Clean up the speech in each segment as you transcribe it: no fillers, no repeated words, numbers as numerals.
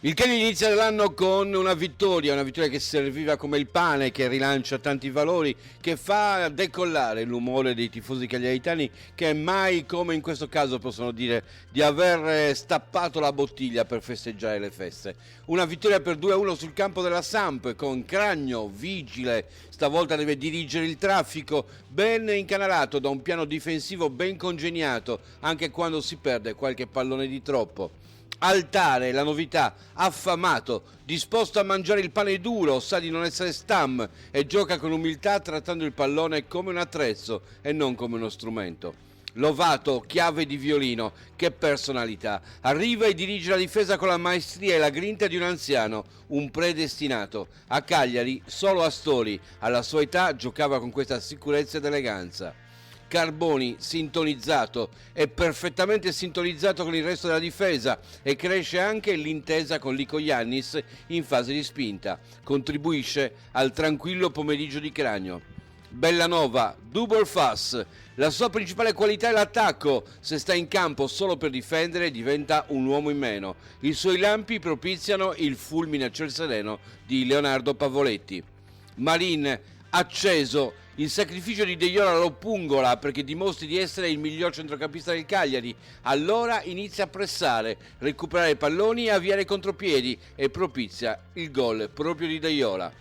Il Cagliari inizia l'anno con una vittoria che serviva come il pane, che rilancia tanti valori, che fa decollare l'umore dei tifosi cagliaritani, che mai come in questo caso possono dire di aver stappato la bottiglia per festeggiare le feste. Una vittoria per 2-1 sul campo della Samp, con Cragno vigile, stavolta deve dirigere il traffico, ben incanalato da un piano difensivo ben congegnato, anche quando si perde qualche pallone di troppo. Altare, la novità, affamato, disposto a mangiare il pane duro, sa di non essere stam e gioca con umiltà trattando il pallone come un attrezzo e non come uno strumento. Lovato, chiave di violino, che personalità, arriva e dirige la difesa con la maestria e la grinta di un anziano, un predestinato. A Cagliari solo Astori, alla sua età, giocava con questa sicurezza ed eleganza. Carboni sintonizzato, è perfettamente sintonizzato con il resto della difesa e cresce anche l'intesa con Lico Iannis in fase di spinta, contribuisce al tranquillo pomeriggio di Cragno. Bellanova, double fast, la sua principale qualità è l'attacco, se sta in campo solo per difendere diventa un uomo in meno, i suoi lampi propiziano il fulmine a ciel sereno di Leonardo Pavoletti. Marin, acceso, il sacrificio di Deiola lo pungola perché dimostri di essere il miglior centrocampista del Cagliari, allora inizia a pressare, recuperare palloni e avviare contropiedi e propizia il gol proprio di Deiola.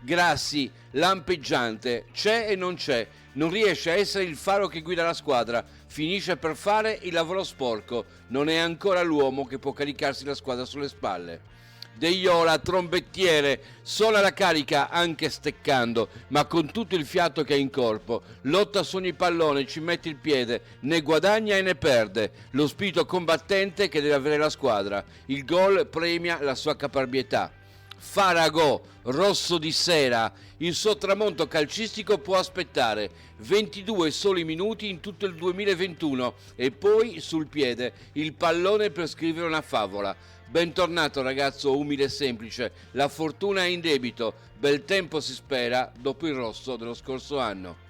Grassi, lampeggiante, c'è e non c'è, non riesce a essere il faro che guida la squadra, finisce per fare il lavoro sporco, non è ancora l'uomo che può caricarsi la squadra sulle spalle. Deiola, trombettiere, suona la carica anche steccando, ma con tutto il fiato che ha in corpo, lotta su ogni pallone, ci mette il piede, ne guadagna e ne perde, lo spirito combattente che deve avere la squadra, il gol premia la sua caparbietà. Faragò, rosso di sera, il suo tramonto calcistico può aspettare, 22 soli minuti in tutto il 2021 e poi sul piede il pallone per scrivere una favola. Bentornato ragazzo umile e semplice, la fortuna è in debito, bel tempo si spera dopo il rosso dello scorso anno.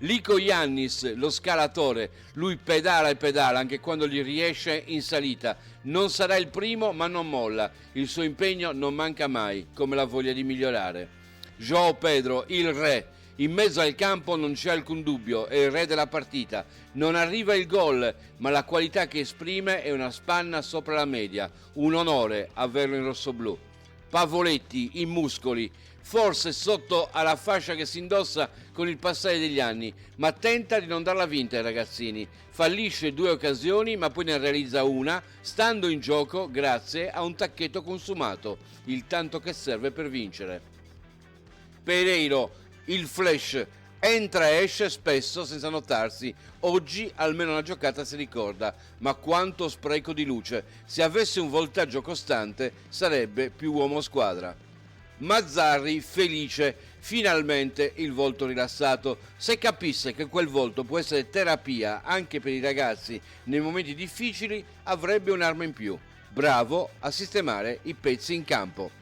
Lico Iannis, lo scalatore, lui pedala e pedala anche quando gli riesce in salita, non sarà il primo ma non molla, il suo impegno non manca mai, come la voglia di migliorare. João Pedro, il re, in mezzo al campo non c'è alcun dubbio, è il re della partita, non arriva il gol, ma la qualità che esprime è una spanna sopra la media, un onore averlo in rossoblù. Pavoletti, in muscoli, forse sotto alla fascia che si indossa con il passare degli anni, ma tenta di non darla vinta ai ragazzini. Fallisce 2 occasioni, ma poi ne realizza una, stando in gioco grazie a un tacchetto consumato, il tanto che serve per vincere. Pereiro, il flash, entra e esce spesso senza notarsi, oggi almeno una giocata si ricorda, ma quanto spreco di luce, se avesse un voltaggio costante sarebbe più uomo squadra. Mazzarri felice, finalmente il volto rilassato, se capisse che quel volto può essere terapia anche per i ragazzi nei momenti difficili avrebbe un'arma in più, bravo a sistemare i pezzi in campo.